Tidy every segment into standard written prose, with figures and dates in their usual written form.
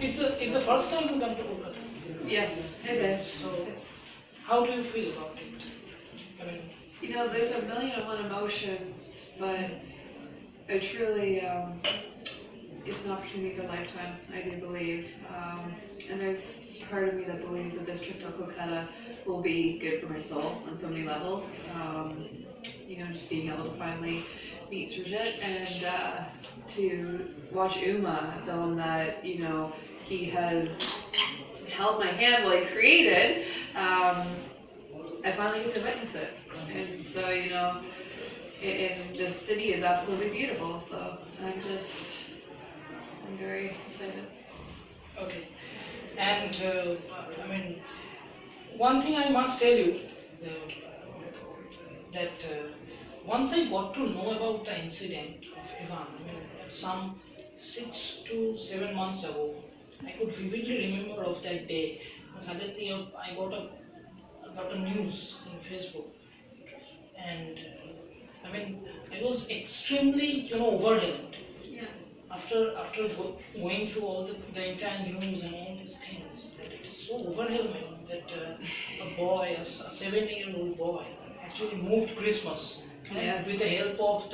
It's the first time you come to Kolkata. Yes, it is. So, It's, how do you feel about it? I mean, there's a million and one emotions, but I truly, it's an opportunity of a lifetime, I do believe. And there's part of me that believes that this trip to Kolkata will be good for my soul on so many levels. Just being able to finally meet Surjit and to watch Uma, a film that, he has held my hand while he created. I finally get to witness it. And so, and the city is absolutely beautiful, so I'm very excited. okay. And one thing I must tell you that once I got to know about the incident of Ivan, some 6 to 7 months ago, I could vividly remember of that day. And suddenly, I got a news in Facebook, and I was extremely overwhelmed Yeah. after going through all the entire news and all these things, that it is so overwhelming that a boy, a 7-year-old boy, actually moved Christmas Yes. with the help of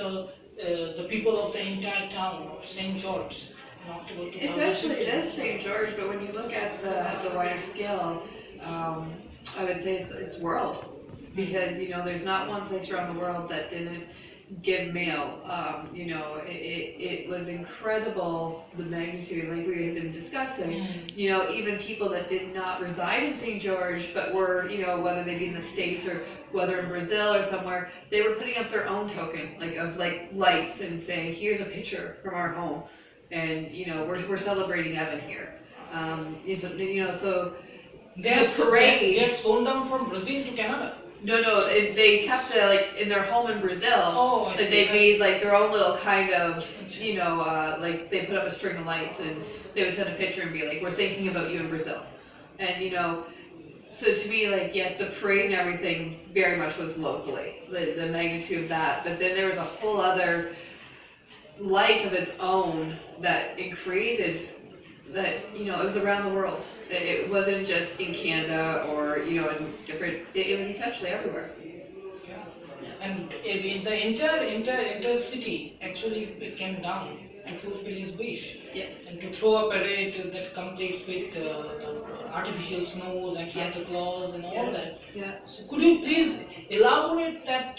the people of the entire town of St. George in October 2015. Essentially, it is St. George, but when you look at the wider scale, I would say it's world. Because, there's not one place around the world that didn't give mail. It was incredible, the magnitude, like we had been discussing. Even people that did not reside in St. George, but were, whether they be in the States or whether in Brazil or somewhere, they were putting up their own token, of lights and saying, here's a picture from our home. And, we're celebrating Evan here. So They have parade. They had flown down from Brazil to Canada. No, they kept it in their home in Brazil. Oh, I see. They made their own little kind of, they put up a string of lights and they would send a picture and be like, we're thinking about you in Brazil. And, so to me, yes, the parade and everything very much was locally, the magnitude of that. But then there was a whole other life of its own that it created that, it was around the world. It wasn't just in Canada or, in different, it was essentially everywhere. Yeah. And the entire city actually came down to fulfill his wish. Yes. And to throw a parade that completes with artificial snows and Santa Yes. Claus and all that. Yeah. So could you please elaborate that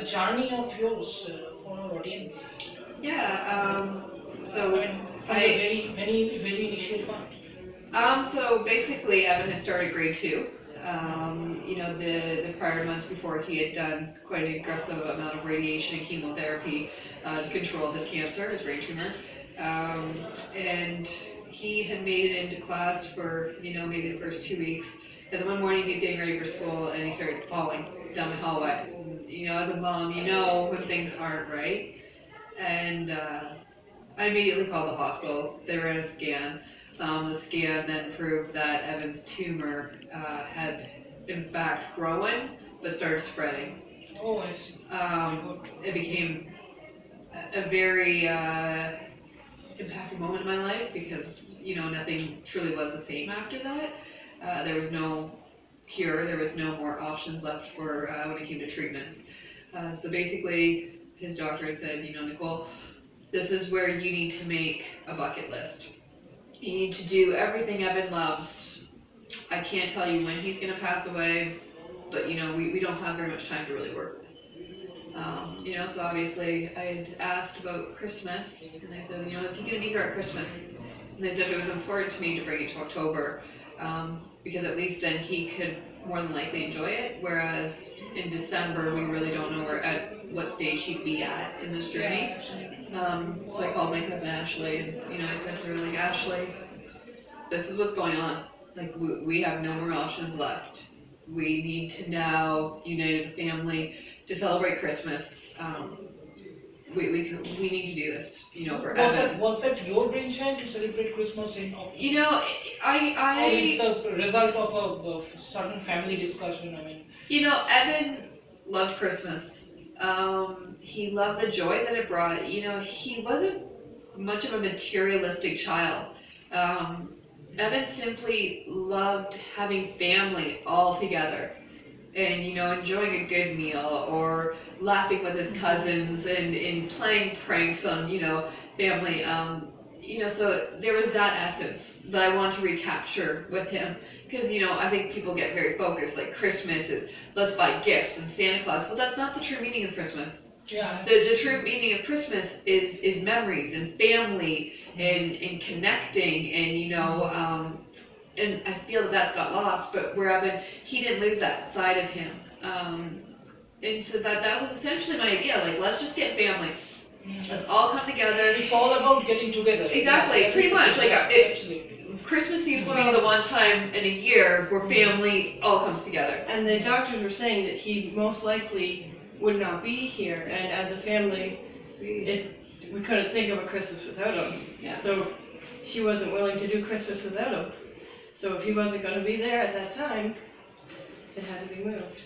journey of yours for our audience? Yeah. So From the very initial part. So basically, Evan had started grade 2. The prior months before, he had done quite an aggressive amount of radiation and chemotherapy to control his cancer, his brain tumor. And he had made it into class for, maybe the first 2 weeks. And then one morning he's getting ready for school and he started falling down the hallway. As a mom, when things aren't right. And I immediately called the hospital. They ran a scan. The scan then proved that Evan's tumor had in fact grown, but started spreading. Oh, I see. It became a very impactful moment in my life because, nothing truly was the same after that. There was no cure, there was no more options left for when it came to treatments. So basically, his doctor said, Nicole, this is where you need to make a bucket list. You need to do everything Evan loves. I can't tell you when he's going to pass away, but we don't have very much time to really work with. So obviously I had asked about Christmas, and I said, is he going to be here at Christmas? And they said it was important to me to bring it to October, because at least then he could more than likely enjoy it, whereas in December we really don't know at what stage he'd be at in this journey. So I called my cousin Ashley, and I said to her, Ashley, this is what's going on. We have no more options left. We need to now unite as a family to celebrate Christmas. We need to do this, for Evan. Was that your brainchild to celebrate Christmas in October? Or is the result of a certain family discussion? Evan loved Christmas. He loved the joy that it brought. He wasn't much of a materialistic child. Evan simply loved having family all together, and enjoying a good meal, or laughing with his cousins, and playing pranks on family. So there was that essence that I want to recapture with him, because I think people get very focused, like Christmas is let's buy gifts and Santa Claus. Well, that's not the true meaning of Christmas. Yeah. The true meaning of Christmas is memories and family and connecting, and and I feel that that's got lost. But where Evan, he didn't lose that side of him, and so that was essentially my idea. Like, let's just get family. Let's all come together. It's all about getting together. Exactly, Yeah, pretty much. Like, absolutely. Christmas seems to be the one time in a year where family all comes together. And the doctors were saying that he most likely would not be here, and as a family, we couldn't think of a Christmas without him. Yeah. So she wasn't willing to do Christmas without him. So if he wasn't going to be there at that time, it had to be moved.